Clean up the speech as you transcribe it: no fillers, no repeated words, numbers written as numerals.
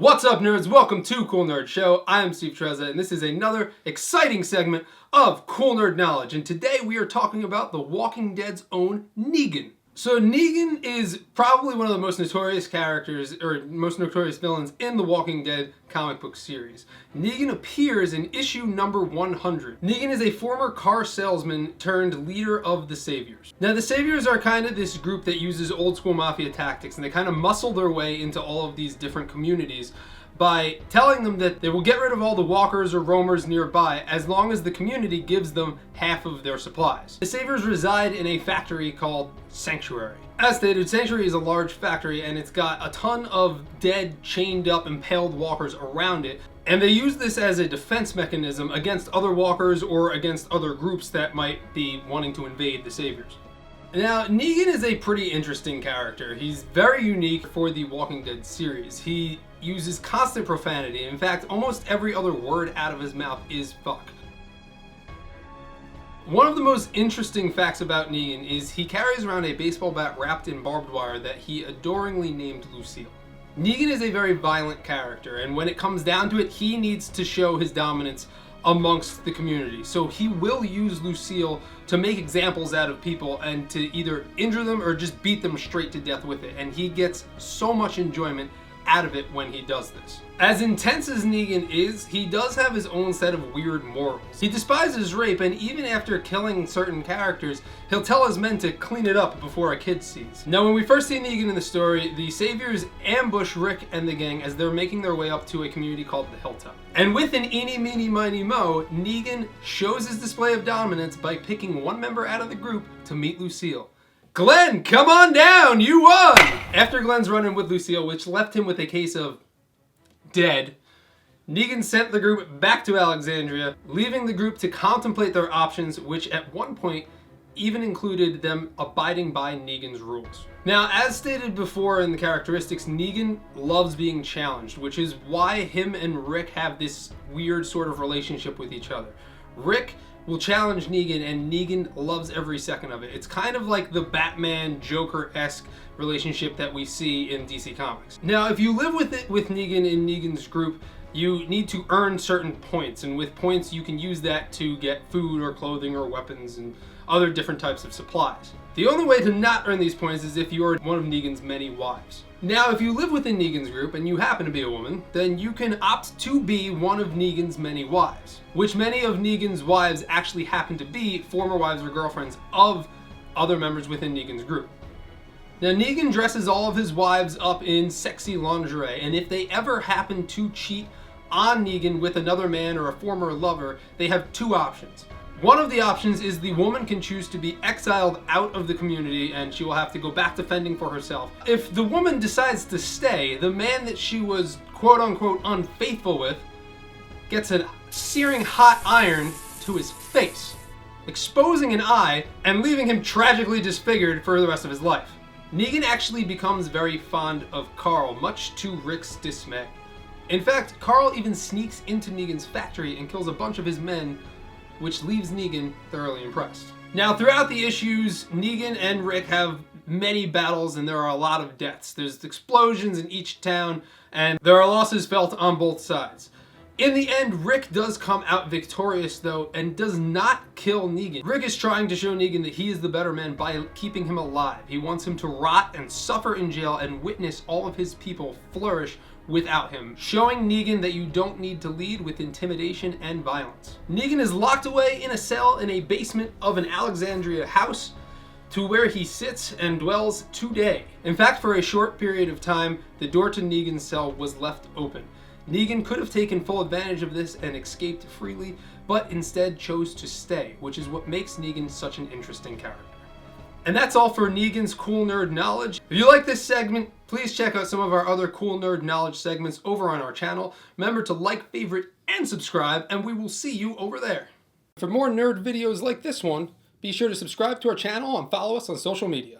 What's up, nerds? Welcome to Cool Nerd Show. I am Steve Trezza, and this is another exciting segment of Cool Nerd Knowledge. And today we are talking about The Walking Dead's own Negan. So Negan is probably one of the most notorious characters, or most notorious villains in the Walking Dead comic book series. Negan appears in issue number 100. Negan is a former car salesman turned leader of the Saviors. Now the Saviors are kind of this group that uses old school mafia tactics, and they kind of muscle their way into all of these different communities by telling them that they will get rid of all the walkers or roamers nearby as long as the community gives them half of their supplies. The Saviors reside in a factory called Sanctuary. As stated, Sanctuary is a large factory and it's got a ton of dead, chained up, impaled walkers around it. And they use this as a defense mechanism against other walkers or against other groups that might be wanting to invade the Saviors. Now, Negan is a pretty interesting character. He's very unique for the Walking Dead series. He uses constant profanity. In fact, almost every other word out of his mouth is fuck. One of the most interesting facts about Negan is he carries around a baseball bat wrapped in barbed wire that he adoringly named Lucille. Negan is a very violent character, and when it comes down to it, he needs to show his dominance amongst the community. So he will use Lucille to make examples out of people and to either injure them or just beat them straight to death with it. And he gets so much enjoyment out of it when he does this. As intense as Negan is, he does have his own set of weird morals. He despises rape, and even after killing certain characters, he'll tell his men to clean it up before a kid sees. Now, when we first see Negan in the story, the Saviors ambush Rick and the gang as they're making their way up to a community called the Hilltop. And with an eeny, meeny, miny, mo, Negan shows his display of dominance by picking one member out of the group to meet Lucille. Glenn, come on down, you won! After Glenn's run-in with Lucille, which left him with a case of dead, Negan sent the group back to Alexandria, leaving the group to contemplate their options, which at one point even included them abiding by Negan's rules. Now, as stated before in the characteristics, Negan loves being challenged, which is why him and Rick have this weird sort of relationship with each other. Rick will challenge Negan, and Negan loves every second of it. It's kind of like the Batman-Joker-esque relationship that we see in DC Comics. Now, if you live with Negan in Negan's group, you need to earn certain points, and with points you can use that to get food or clothing or weapons and other different types of supplies. The only way to not earn these points is if you're one of Negan's many wives. Now, if you live within Negan's group and you happen to be a woman, then you can opt to be one of Negan's many wives, which many of Negan's wives actually happen to be former wives or girlfriends of other members within Negan's group. Now, Negan dresses all of his wives up in sexy lingerie, and if they ever happen to cheat on Negan with another man or a former lover, they have two options. One of the options is the woman can choose to be exiled out of the community and she will have to go back to fending for herself. If the woman decides to stay, the man that she was quote-unquote unfaithful with gets a searing hot iron to his face, exposing an eye and leaving him tragically disfigured for the rest of his life. Negan actually becomes very fond of Carl, much to Rick's dismay. In fact, Carl even sneaks into Negan's factory and kills a bunch of his men, which leaves Negan thoroughly impressed. Now, throughout the issues, Negan and Rick have many battles and there are a lot of deaths. There's explosions in each town and there are losses felt on both sides. In the end, Rick does come out victorious though and does not kill Negan. Rick is trying to show Negan that he is the better man by keeping him alive. He wants him to rot and suffer in jail and witness all of his people flourish without him, showing Negan that you don't need to lead with intimidation and violence. Negan is locked away in a cell in a basement of an Alexandria house, to where he sits and dwells today. In fact, for a short period of time, the door to Negan's cell was left open. Negan could have taken full advantage of this and escaped freely, but instead chose to stay, which is what makes Negan such an interesting character. And that's all for Negan's Cool Nerd Knowledge. If you like this segment, please check out some of our other Cool Nerd Knowledge segments over on our channel. Remember to like, favorite, and subscribe, and we will see you over there. For more nerd videos like this one, be sure to subscribe to our channel and follow us on social media.